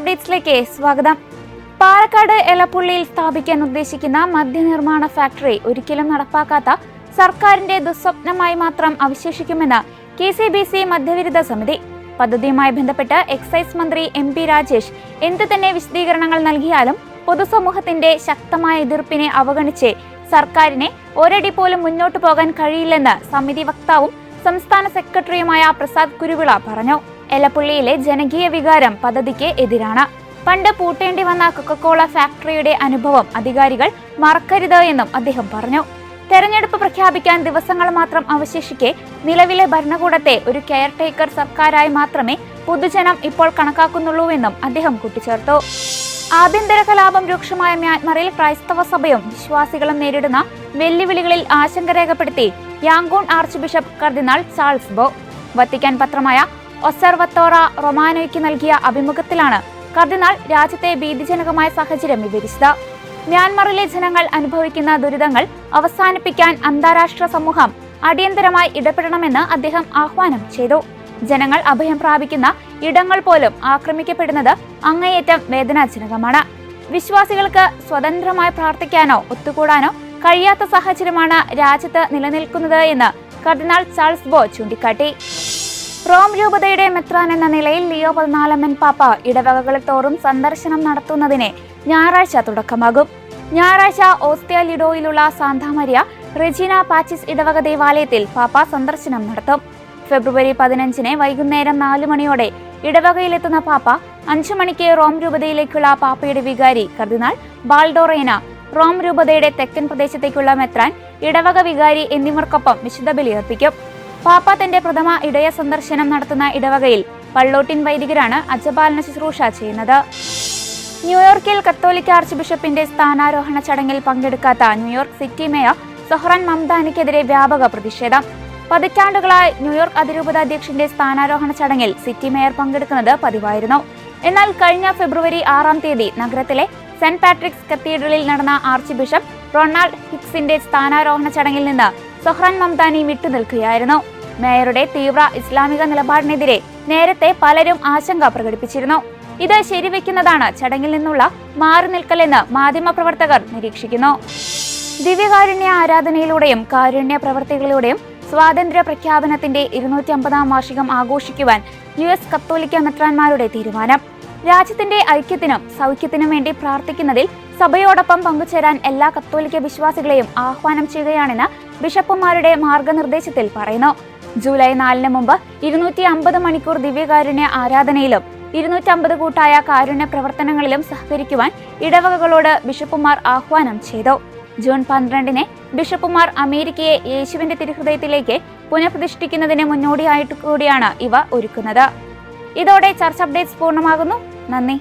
അപ്ഡേറ്റ്സിലേക്ക് സ്വാഗതം. പാലക്കാട് എലപ്പുള്ളിയിൽ സ്ഥാപിക്കാൻ ഉദ്ദേശിക്കുന്ന മദ്യനിർമ്മാണ ഫാക്ടറി ഒരിക്കലും നടപ്പാക്കാത്ത സർക്കാരിന്റെ ദുസ്വപ്നമായി മാത്രം അവശേഷിക്കുമെന്ന് KCBC മദ്യവിരുദ്ധ സമിതി. പദ്ധതിയുമായി ബന്ധപ്പെട്ട് എക്സൈസ് മന്ത്രി MP രാജേഷ് എന്തു തന്നെ വിശദീകരണങ്ങൾ നൽകിയാലും പൊതുസമൂഹത്തിന്റെ ശക്തമായ എതിർപ്പിനെ അവഗണിച്ച് സർക്കാരിനെ ഒരടി പോലും മുന്നോട്ടു പോകാൻ കഴിയില്ലെന്ന് സമിതി വക്താവും സംസ്ഥാന സെക്രട്ടറിയുമായ പ്രസാദ് കുരുവിള പറഞ്ഞു. എലപ്പുള്ളിയിലെ ജനകീയ വികാരം പദ്ധതിക്ക് എതിരാണ്. പണ്ട് പൂട്ടേണ്ടി വന്ന കൊക്കക്കോള ഫാക്ടറിയുടെ അനുഭവം അധികാരികൾ മറക്കരുത് എന്നും അദ്ദേഹം പറഞ്ഞു. തെരഞ്ഞെടുപ്പ് പ്രഖ്യാപിക്കാൻ ദിവസങ്ങൾ മാത്രം അവശേഷിക്കെ നിലവിലെ ഭരണകൂടത്തെ ഒരു കെയർ ടേക്കർ സർക്കാരായി മാത്രമേ പൊതുജനം ഇപ്പോൾ കണക്കാക്കുന്നുള്ളൂവെന്നും അദ്ദേഹം കൂട്ടിച്ചേർത്തു. ആഭ്യന്തര കലാപം രൂക്ഷമായ മ്യാൻമറിൽ ക്രൈസ്തവ സഭയും വിശ്വാസികളും നേരിടുന്ന വെല്ലുവിളികളിൽ ആശങ്ക രേഖപ്പെടുത്തി യാങ്കൂൺ ആർച്ച് ബിഷപ്പ് കർദിനാൾ ചാൾസ് ബോ വത്തിക്കാൻ പത്രമായ ഒസർവത്തോറ റൊമാനോയ്ക്ക് നൽകിയ അഭിമുഖത്തിലാണ് കർദിനാൾ രാജ്യത്തെ ഭീതിജനകമായ സാഹചര്യം വിവരിച്ചത്. മ്യാൻമറിലെ ജനങ്ങൾ അനുഭവിക്കുന്ന ദുരിതങ്ങൾ അവസാനിപ്പിക്കാൻ അന്താരാഷ്ട്ര സമൂഹം അടിയന്തരമായി ഇടപെടണമെന്ന് അദ്ദേഹം ആഹ്വാനം ചെയ്തു. ജനങ്ങൾ അഭയം പ്രാപിക്കുന്ന ഇടങ്ങൾ പോലും ആക്രമിക്കപ്പെടുന്നത് അങ്ങേയറ്റം വേദനാജനകമാണ്. വിശ്വാസികൾക്ക് സ്വതന്ത്രമായി പ്രാർത്ഥിക്കാനോ ഒത്തുകൂടാനോ കഴിയാത്ത സാഹചര്യമാണ് രാജ്യത്ത് നിലനിൽക്കുന്നത് എന്ന് കർദിനാൾ ചാൾസ് ബോ ചൂണ്ടിക്കാട്ടി. റോം രൂപതയുടെ മെത്രാൻ എന്ന നിലയിൽ ലിയോ 14 പാപ്പ ഇടവകകളിൽ തോറും സന്ദർശനം നടത്തുന്നതിന് ഞായറാഴ്ച തുടക്കമാകും. ഞായറാഴ്ച ഓസ്തിയ ലിഡോയിലുള്ള സാന്താ മരിയ റെജീന പാച്ചിസ് ഇടവക ദേവാലയത്തിൽ പാപ്പ സന്ദർശനം നടത്തും. ഫെബ്രുവരി 15 വൈകുന്നേരം 4 മണിയോടെ ഇടവകയിലെത്തുന്ന പാപ്പ 5 മണിക്ക് റോം രൂപതയിലേക്കുള്ള പാപ്പയുടെ വികാരി കർദിനാൾ ബാൽഡോറേന, റോം രൂപതയുടെ തെക്കൻ പ്രദേശത്തേക്കുള്ള മെത്രാൻ, ഇടവക വികാരി എന്നിവർക്കൊപ്പം വിശുദ്ധ ബലിയർപ്പിക്കും. പാപ്പ തന്റെ പ്രഥമ ഇടയ സന്ദർശനം നടത്തുന്ന ഇടവകയിൽ പള്ളോട്ടിൻ വൈദികരാണ് അജപാലന ശുശ്രൂഷ ചെയ്യുന്നത്. ന്യൂയോർക്കിൽ കത്തോലിക്ക ആർച്ച് ബിഷപ്പിന്റെ സ്ഥാനാരോഹണ ചടങ്ങിൽ പങ്കെടുക്കാത്ത ന്യൂയോർക്ക് സിറ്റി മേയർ സൊഹ്റാൻ മംദാനിക്കെതിരെ വ്യാപക പ്രതിഷേധം. പതിറ്റാണ്ടുകളായി ന്യൂയോർക്ക് അതിരൂപത അധ്യക്ഷന്റെ സ്ഥാനാരോഹണ ചടങ്ങിൽ സിറ്റി മേയർ പങ്കെടുക്കുന്നത് പതിവായിരുന്നു. എന്നാൽ കഴിഞ്ഞ ഫെബ്രുവരി 6 നഗരത്തിലെ സെന്റ് പാട്രിക്സ് കത്തീഡ്രലിൽ നടന്ന ആർച്ച് ബിഷപ്പ് റൊണാൾഡ് ഹിക്സിന്റെ സ്ഥാനാരോഹണ ചടങ്ങിൽ നിന്ന് സൊഹ്റാൻ മംദാനി വിട്ടുനിൽക്കുകയായിരുന്നു. മേയറുടെ തീവ്ര ഇസ്ലാമിക നിലപാടിനെതിരെ നേരത്തെ പലരും ആശങ്ക പ്രകടിപ്പിച്ചിരുന്നു. ഇത് ശരിവെക്കുന്നതാണ് ചടങ്ങിൽ നിന്നുള്ള മാറിനിൽക്കലെന്ന് മാധ്യമപ്രവർത്തകർ നിരീക്ഷിക്കുന്നു. ദിവ്യകാരുണ്യ ആരാധനയിലൂടെയും കാരുണ്യ പ്രവർത്തികളിലൂടെയും സ്വാതന്ത്ര്യ പ്രഖ്യാപനത്തിന്റെ 250-ാം വാർഷികം ആഘോഷിക്കുവാൻ US കത്തോലിക്ക മെത്രാന്മാരുടെ തീരുമാനം. രാജ്യത്തിന്റെ ഐക്യത്തിനും സൗഖ്യത്തിനും വേണ്ടി പ്രാർത്ഥിക്കുന്നതിൽ സഭയോടൊപ്പം പങ്കുചേരാൻ എല്ലാ കത്തോലിക്ക വിശ്വാസികളെയും ആഹ്വാനം ചെയ്യുകയാണെന്ന് ബിഷപ്പുമാരുടെ മാർഗനിർദ്ദേശത്തിൽ പറയുന്നു. ജൂലൈ 4 മുമ്പ് 250 മണിക്കൂർ ദിവ്യകാരുണ്യ ആരാധനയിലും 250 കൂട്ടായ കാരുണ്യ പ്രവർത്തനങ്ങളിലും സഹകരിക്കുവാൻ ഇടവകകളോട് ബിഷപ്പുമാർ ആഹ്വാനം ചെയ്തു. ജൂൺ 12 ബിഷപ്പുമാർ അമേരിക്കയെ യേശുവിന്റെ തിരുഹൃദയത്തിലേക്ക് പുനഃപ്രതിഷ്ഠിക്കുന്നതിന് മുന്നോടിയായിട്ട് കൂടിയാണ് ഇവ ഒരുക്കുന്നത്. ഇതോടെ ചർച്ച് അപ്ഡേറ്റ്സ് പൂർണ്ണമാകുന്നു. നന്ദി.